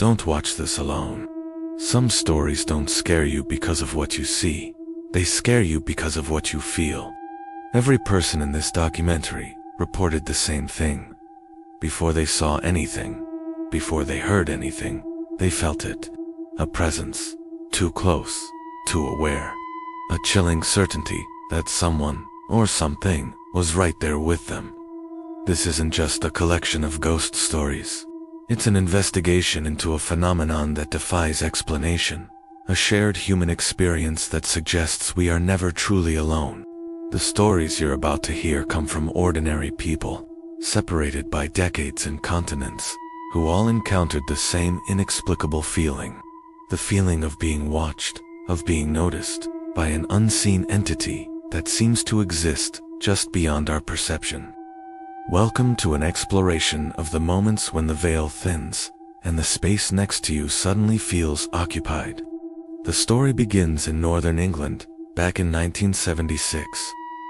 Don't watch this alone. Some stories don't scare you because of what you see. They scare you because of what you feel. Every person in this documentary reported the same thing. Before they saw anything, before they heard anything, they felt it. A presence. Too close. Too aware. A chilling certainty that someone, or something, was right there with them. This isn't just a collection of ghost stories. It's an investigation into a phenomenon that defies explanation. A shared human experience that suggests we are never truly alone. The stories you're about to hear come from ordinary people, separated by decades and continents, who all encountered the same inexplicable feeling. The feeling of being watched, of being noticed, by an unseen entity that seems to exist just beyond our perception. Welcome to an exploration of the moments when the veil thins, and the space next to you suddenly feels occupied. The story begins in northern England, back in 1976.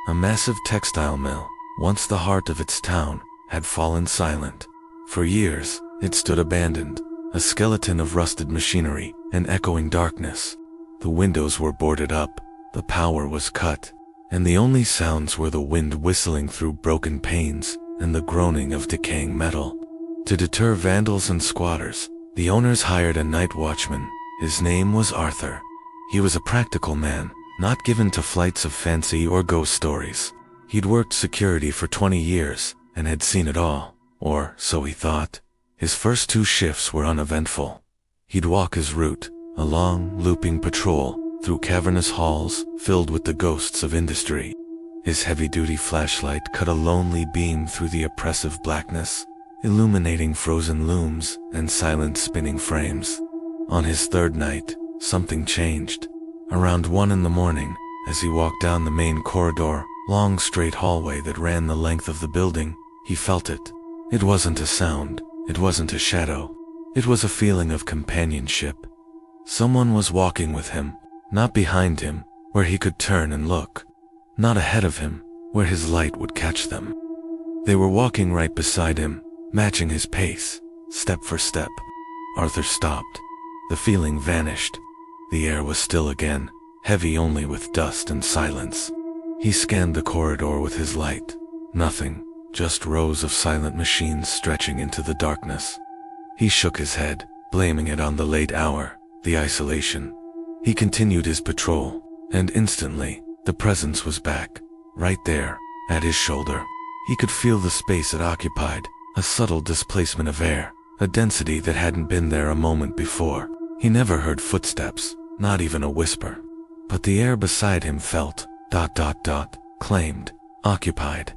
A massive textile mill, once the heart of its town, had fallen silent. For years, it stood abandoned, a skeleton of rusted machinery and echoing darkness. The windows were boarded up, the power was cut, and the only sounds were the wind whistling through broken panes and the groaning of decaying metal. To deter vandals and squatters, the owners hired a night watchman. His name was Arthur. He was a practical man, not given to flights of fancy or ghost stories. He'd worked security for 20 years and had seen it all, or so he thought. His first 2 shifts were uneventful. He'd walk his route, a long, looping patrol through cavernous halls filled with the ghosts of industry. His heavy-duty flashlight cut a lonely beam through the oppressive blackness, illuminating frozen looms and silent spinning frames. On his 3rd night, something changed. Around 1 in the morning, as he walked down the main corridor, long straight hallway that ran the length of the building, he felt it. It wasn't a sound, it wasn't a shadow. It was a feeling of companionship. Someone was walking with him, not behind him, where he could turn and look. Not ahead of him, where his light would catch them. They were walking right beside him, matching his pace, step for step. Arthur stopped. The feeling vanished. The air was still again, heavy only with dust and silence. He scanned the corridor with his light. Nothing, just rows of silent machines stretching into the darkness. He shook his head, blaming it on the late hour, the isolation. He continued his patrol, and instantly, the presence was back, right there, at his shoulder. He could feel the space it occupied, a subtle displacement of air, a density that hadn't been there a moment before. He never heard footsteps, not even a whisper. But the air beside him felt, claimed, occupied.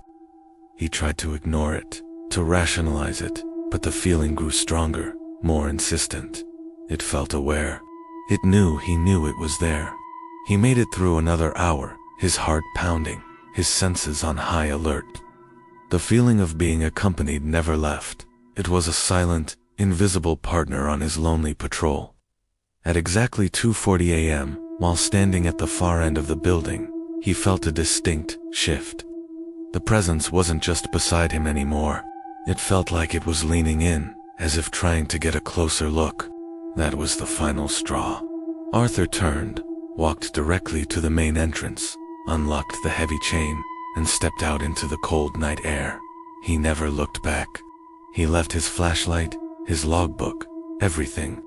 He tried to ignore it, to rationalize it, but the feeling grew stronger, more insistent. It felt aware. It knew he knew it was there. He made it through another hour, his heart pounding, his senses on high alert. The feeling of being accompanied never left. It was a silent, invisible partner on his lonely patrol. At exactly 2:40 a.m., while standing at the far end of the building, he felt a distinct shift. The presence wasn't just beside him anymore. It felt like it was leaning in, as if trying to get a closer look. That was the final straw. Arthur turned, walked directly to the main entrance, unlocked the heavy chain, and stepped out into the cold night air. He never looked back. He left his flashlight, his logbook, everything.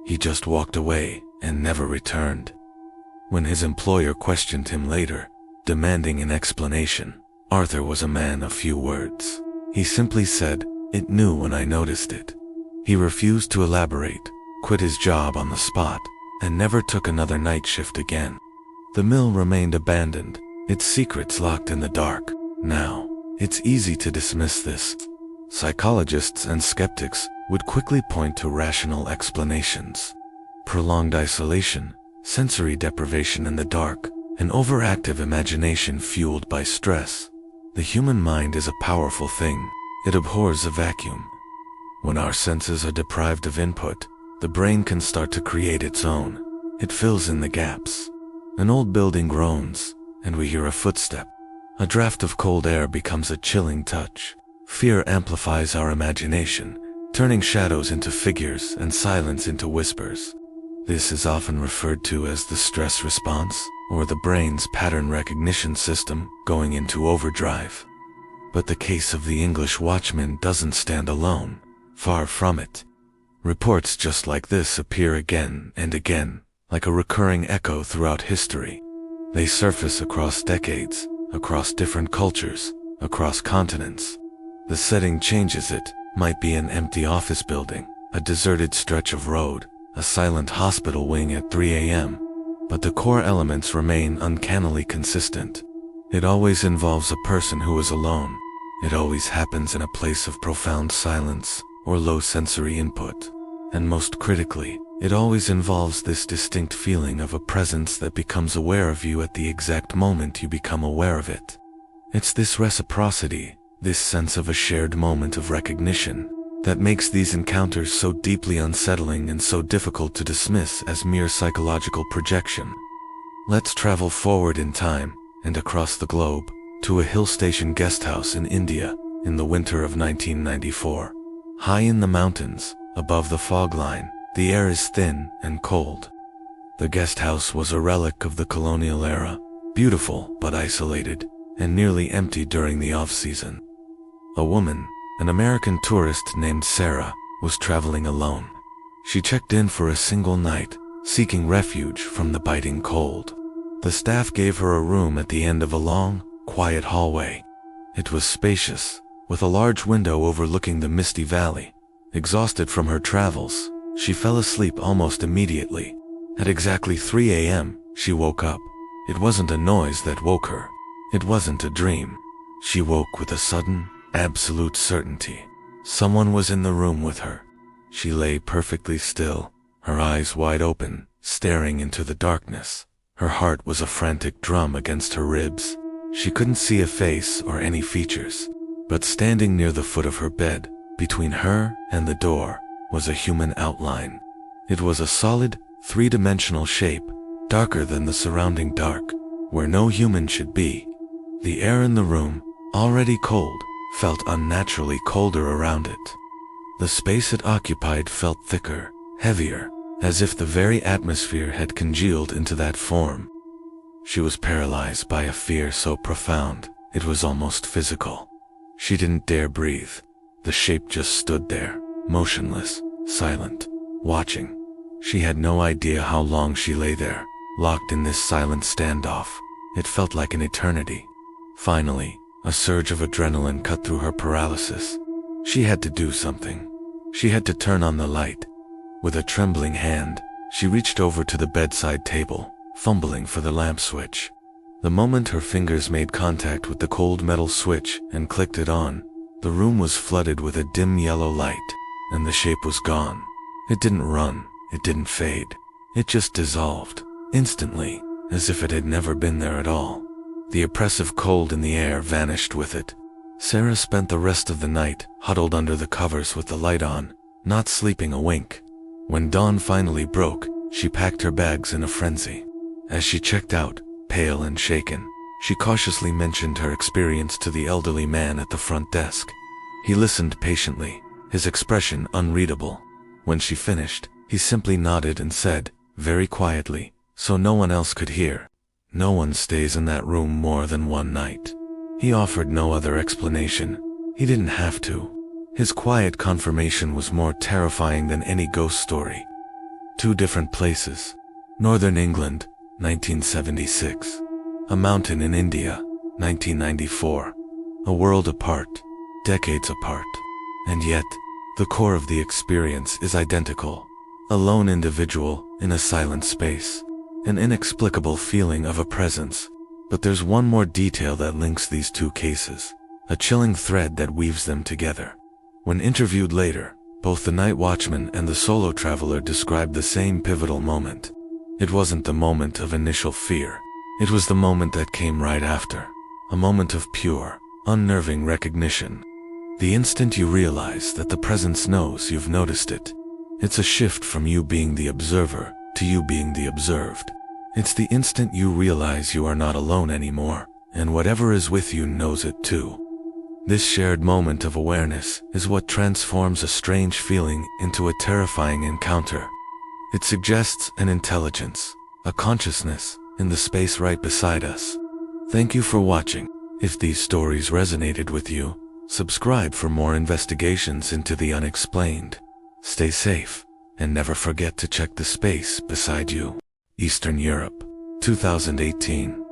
He just walked away and never returned. When his employer questioned him later, demanding an explanation, Arthur was a man of few words. He simply said, "It knew when I noticed it." He refused to elaborate, quit his job on the spot, and never took another night shift again. The mill remained abandoned, its secrets locked in the dark. Now, it's easy to dismiss this. Psychologists and skeptics would quickly point to rational explanations. Prolonged isolation, sensory deprivation in the dark, an overactive imagination fueled by stress. The human mind is a powerful thing. It abhors a vacuum. When our senses are deprived of input, the brain can start to create its own. It fills in the gaps. An old building groans, and we hear a footstep. A draft of cold air becomes a chilling touch. Fear amplifies our imagination, turning shadows into figures and silence into whispers. This is often referred to as the stress response, or the brain's pattern recognition system going into overdrive. But the case of the English watchman doesn't stand alone. Far from it. Reports just like this appear again and again, like a recurring echo throughout history. They surface across decades, across different cultures, across continents. The setting changes. It might be an empty office building, a deserted stretch of road, a silent hospital wing at 3 a.m., but the core elements remain uncannily consistent. It always involves a person who is alone. It always happens in a place of profound silence or low sensory input. And most critically, it always involves this distinct feeling of a presence that becomes aware of you at the exact moment you become aware of it. It's this reciprocity, this sense of a shared moment of recognition, that makes these encounters so deeply unsettling and so difficult to dismiss as mere psychological projection. Let's travel forward in time and across the globe to a hill station guest house in India in the winter of 1994. High in the mountains, above the fog line, the air is thin and cold. The guest house was a relic of the colonial era, beautiful but isolated, and nearly empty during the off-season. A woman, an American tourist named Sarah, was traveling alone. She checked in for a single night, seeking refuge from the biting cold. The staff gave her a room at the end of a long, quiet hallway. It was spacious, with a large window overlooking the misty valley. Exhausted from her travels, she fell asleep almost immediately. At exactly 3 a.m., she woke up. It wasn't a noise that woke her. It wasn't a dream. She woke with a sudden, absolute certainty. Someone was in the room with her. She lay perfectly still, her eyes wide open, staring into the darkness. Her heart was a frantic drum against her ribs. She couldn't see a face or any features, but standing near the foot of her bed, between her and the door, was a human outline. It was a solid, three-dimensional shape, darker than the surrounding dark, where no human should be. The air in the room, already cold, felt unnaturally colder around it. The space it occupied felt thicker, heavier, as if the very atmosphere had congealed into that form. She was paralyzed by a fear so profound, it was almost physical. She didn't dare breathe. The shape just stood there, motionless, silent, watching. She had no idea how long she lay there, locked in this silent standoff. It felt like an eternity. Finally, a surge of adrenaline cut through her paralysis. She had to do something. She had to turn on the light. With a trembling hand, she reached over to the bedside table, fumbling for the lamp switch. The moment her fingers made contact with the cold metal switch and clicked it on, the room was flooded with a dim yellow light, and the shape was gone. It didn't run, it didn't fade. It just dissolved, instantly, as if it had never been there at all. The oppressive cold in the air vanished with it. Sarah spent the rest of the night huddled under the covers with the light on, not sleeping a wink. When dawn finally broke, she packed her bags in a frenzy. As she checked out, pale and shaken, she cautiously mentioned her experience to the elderly man at the front desk. He listened patiently, his expression unreadable. When she finished, he simply nodded and said, very quietly, so no one else could hear, "No one stays in that room more than one night." He offered no other explanation. He didn't have to. His quiet confirmation was more terrifying than any ghost story. Two different places. Northern England, 1976. A mountain in India, 1994. A world apart, decades apart. And yet, the core of the experience is identical. A lone individual in a silent space. An inexplicable feeling of a presence. But there's one more detail that links these two cases. A chilling thread that weaves them together. When interviewed later, both the night watchman and the solo traveler described the same pivotal moment. It wasn't the moment of initial fear. It was the moment that came right after. A moment of pure, unnerving recognition. The instant you realize that the presence knows you've noticed it. It's a shift from you being the observer to you being the observed. It's the instant you realize you are not alone anymore, and whatever is with you knows it too. This shared moment of awareness is what transforms a strange feeling into a terrifying encounter. It suggests an intelligence, a consciousness, in the space right beside us. Thank you for watching. If these stories resonated with you, subscribe for more investigations into the unexplained. Stay safe, and never forget to check the space beside you. Eastern Europe, 2018.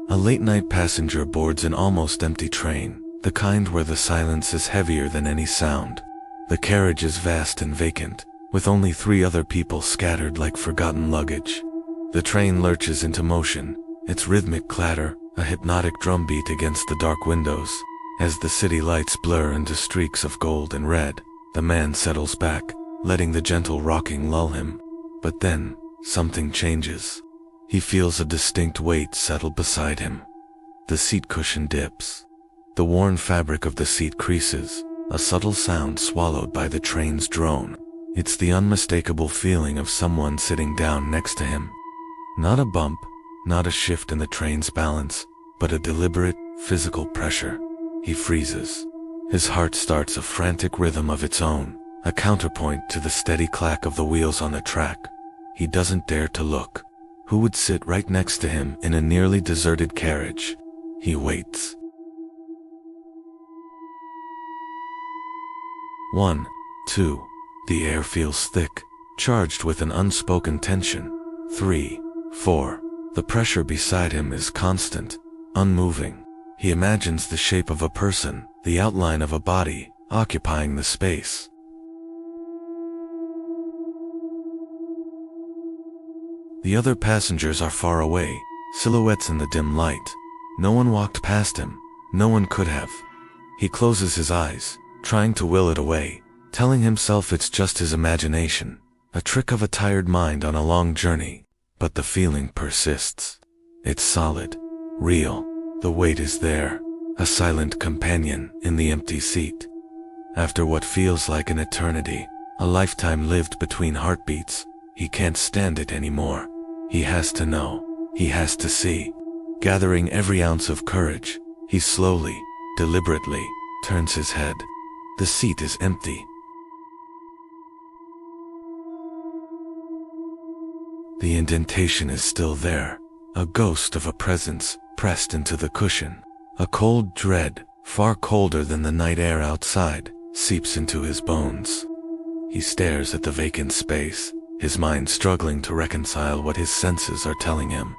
A late-night passenger boards an almost empty train, the kind where the silence is heavier than any sound. The carriage is vast and vacant, with only 3 other people scattered like forgotten luggage. The train lurches into motion, its rhythmic clatter a hypnotic drumbeat against the dark windows. As the city lights blur into streaks of gold and red, the man settles back, letting the gentle rocking lull him. But then, something changes. He feels a distinct weight settle beside him. The seat cushion dips. The worn fabric of the seat creases, a subtle sound swallowed by the train's drone. It's the unmistakable feeling of someone sitting down next to him. Not a bump, not a shift in the train's balance, but a deliberate, physical pressure. He freezes. His heart starts a frantic rhythm of its own, a counterpoint to the steady clack of the wheels on the track. He doesn't dare to look. Who would sit right next to him in a nearly deserted carriage? He waits. 1, 2. The air feels thick, charged with an unspoken tension. 3, 4. The pressure beside him is constant, unmoving. He imagines the shape of a person, the outline of a body, occupying the space. The other passengers are far away, silhouettes in the dim light. No one walked past him. No one could have. He closes his eyes, trying to will it away, telling himself it's just his imagination, a trick of a tired mind on a long journey. But the feeling persists. It's solid, real. The weight is there, a silent companion in the empty seat. After what feels like an eternity, a lifetime lived between heartbeats, he can't stand it anymore. He has to know. He has to see. Gathering every ounce of courage, he slowly, deliberately, turns his head. The seat is empty. The indentation is still there, a ghost of a presence pressed into the cushion. A cold dread, far colder than the night air outside, seeps into his bones. He stares at the vacant space, his mind struggling to reconcile what his senses are telling him.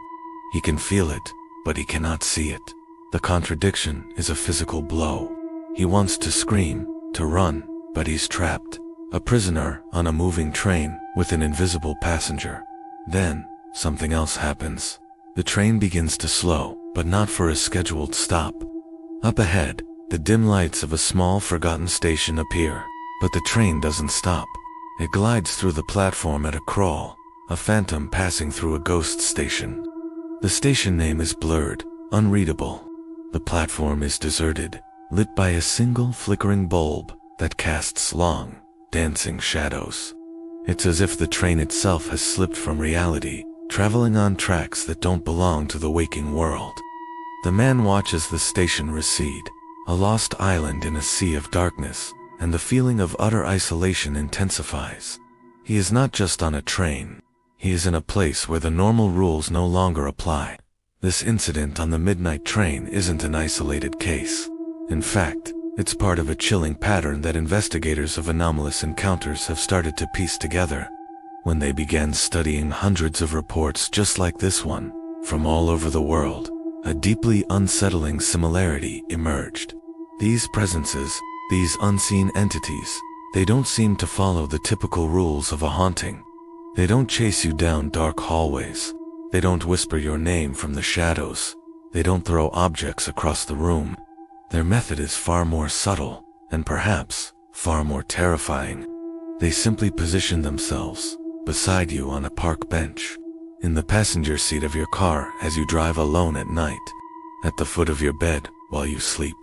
He can feel it, but he cannot see it. The contradiction is a physical blow. He wants to scream, to run, but he's trapped, a prisoner on a moving train with an invisible passenger. Then, something else happens. The train begins to slow, but not for a scheduled stop. Up ahead, the dim lights of a small forgotten station appear, but the train doesn't stop. It glides through the platform at a crawl, a phantom passing through a ghost station. The station name is blurred, unreadable. The platform is deserted, lit by a single flickering bulb that casts long, dancing shadows. It's as if the train itself has slipped from reality, traveling on tracks that don't belong to the waking world. The man watches the station recede, a lost island in a sea of darkness, and the feeling of utter isolation intensifies. He is not just on a train. He is in a place where the normal rules no longer apply. This incident on the midnight train isn't an isolated case. In fact, it's part of a chilling pattern that investigators of anomalous encounters have started to piece together. When they began studying hundreds of reports just like this one, from all over the world, a deeply unsettling similarity emerged. These presences, these unseen entities, they don't seem to follow the typical rules of a haunting. They don't chase you down dark hallways. They don't whisper your name from the shadows. They don't throw objects across the room. Their method is far more subtle, and perhaps far more terrifying. They simply position themselves beside you on a park bench, in the passenger seat of your car as you drive alone at night, at the foot of your bed while you sleep.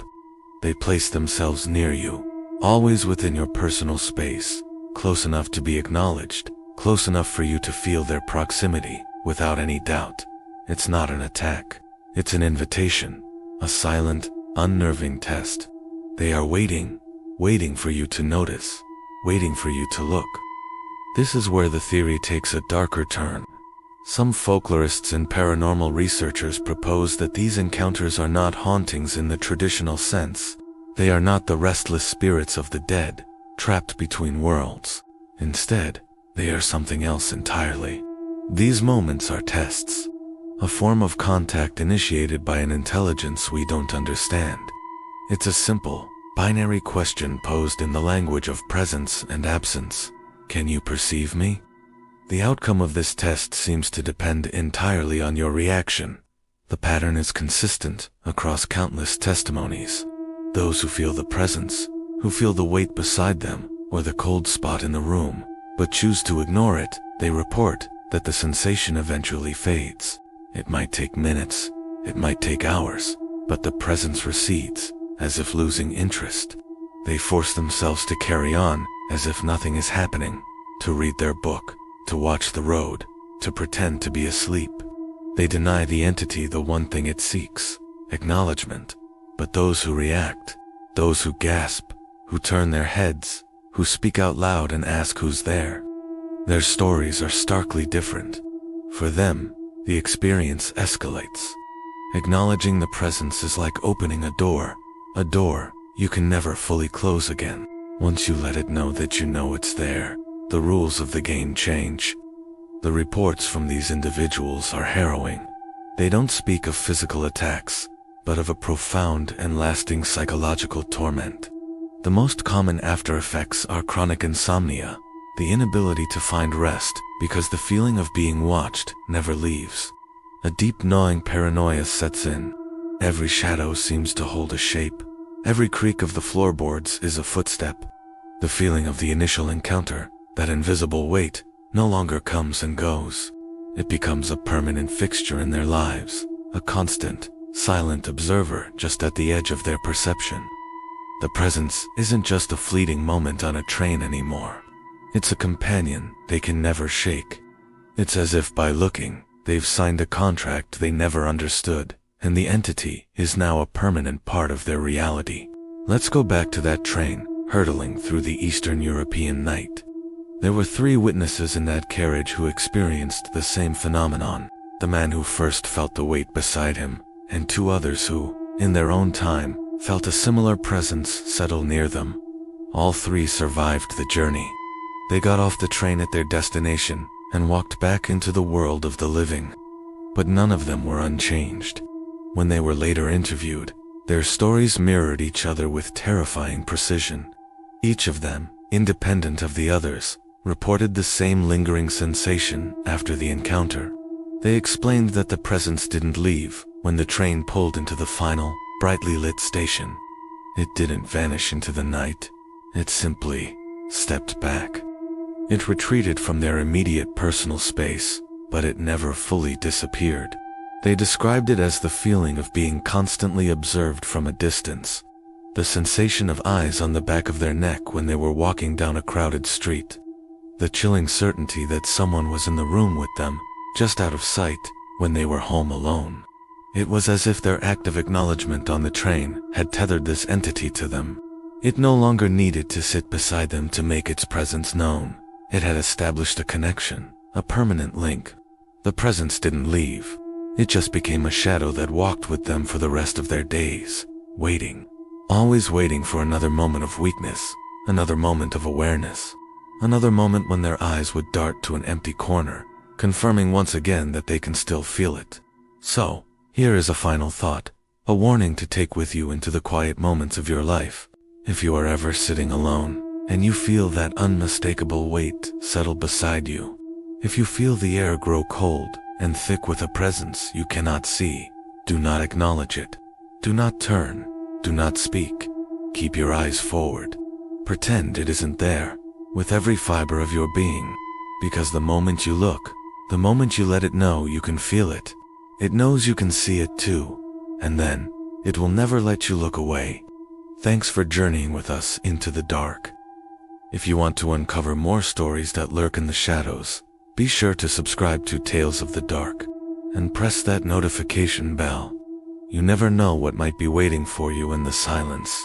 They place themselves near you, always within your personal space, close enough to be acknowledged, close enough for you to feel their proximity without any doubt. It's not an attack. It's an invitation, a silent, unnerving test. They are waiting for you to notice, waiting for you to look. This is where the theory takes a darker turn. Some folklorists and paranormal researchers propose that these encounters are not hauntings in the traditional sense. They are not the restless spirits of the dead, trapped between worlds. Instead, they are something else entirely. These moments are tests, a form of contact initiated by an intelligence we don't understand. It's a simple, binary question posed in the language of presence and absence. Can you perceive me? The outcome of this test seems to depend entirely on your reaction. The pattern is consistent across countless testimonies. Those who feel the presence, who feel the weight beside them, or the cold spot in the room, but choose to ignore it, they report that the sensation eventually fades. It might take minutes, it might take hours, but the presence recedes, as if losing interest. They force themselves to carry on, as if nothing is happening, to read their book, to watch the road, to pretend to be asleep. They deny the entity the one thing it seeks, acknowledgement. But those who react, those who gasp, who turn their heads, who speak out loud and ask who's there, their stories are starkly different. For them, the experience escalates. Acknowledging the presence is like opening a door you can never fully close again. Once you let it know that you know it's there, the rules of the game change. The reports from these individuals are harrowing. They don't speak of physical attacks, but of a profound and lasting psychological torment. The most common after effects are chronic insomnia, the inability to find rest because the feeling of being watched never leaves. A deep gnawing paranoia sets in. Every shadow seems to hold a shape. Every creak of the floorboards is a footstep. The feeling of the initial encounter, that invisible weight, no longer comes and goes. It becomes a permanent fixture in their lives, a constant, silent observer just at the edge of their perception. The presence isn't just a fleeting moment on a train anymore. It's a companion they can never shake. It's as if by looking, they've signed a contract they never understood, and the entity is now a permanent part of their reality. Let's go back to that train, hurtling through the Eastern European night. There were 3 witnesses in that carriage who experienced the same phenomenon. The man who first felt the weight beside him, and 2 others who, in their own time, felt a similar presence settle near them. All 3 survived the journey. They got off the train at their destination and walked back into the world of the living. But none of them were unchanged. When they were later interviewed, their stories mirrored each other with terrifying precision. Each of them, independent of the others, reported the same lingering sensation after the encounter. They explained that the presence didn't leave when the train pulled into the final, brightly lit station. It didn't vanish into the night. It simply stepped back. It retreated from their immediate personal space, but it never fully disappeared. They described it as the feeling of being constantly observed from a distance, the sensation of eyes on the back of their neck when they were walking down a crowded street, the chilling certainty that someone was in the room with them, just out of sight, when they were home alone. It was as if their act of acknowledgement on the train had tethered this entity to them. It no longer needed to sit beside them to make its presence known. It had established a connection, a permanent link. The presence didn't leave. It just became a shadow that walked with them for the rest of their days, waiting. Always waiting for another moment of weakness, another moment of awareness, another moment when their eyes would dart to an empty corner, confirming once again that they can still feel it. So, here is a final thought, a warning to take with you into the quiet moments of your life. If you are ever sitting alone, and you feel that unmistakable weight settle beside you, if you feel the air grow cold and thick with a presence you cannot see, do not acknowledge it. Do not turn. Do not speak. Keep your eyes forward. Pretend it isn't there, with every fiber of your being, because the moment you look, the moment you let it know you can feel it, it knows you can see it too, and then, it will never let you look away. Thanks for journeying with us into the dark. If you want to uncover more stories that lurk in the shadows, be sure to subscribe to Tales of the Dark, and press that notification bell. You never know what might be waiting for you in the silence.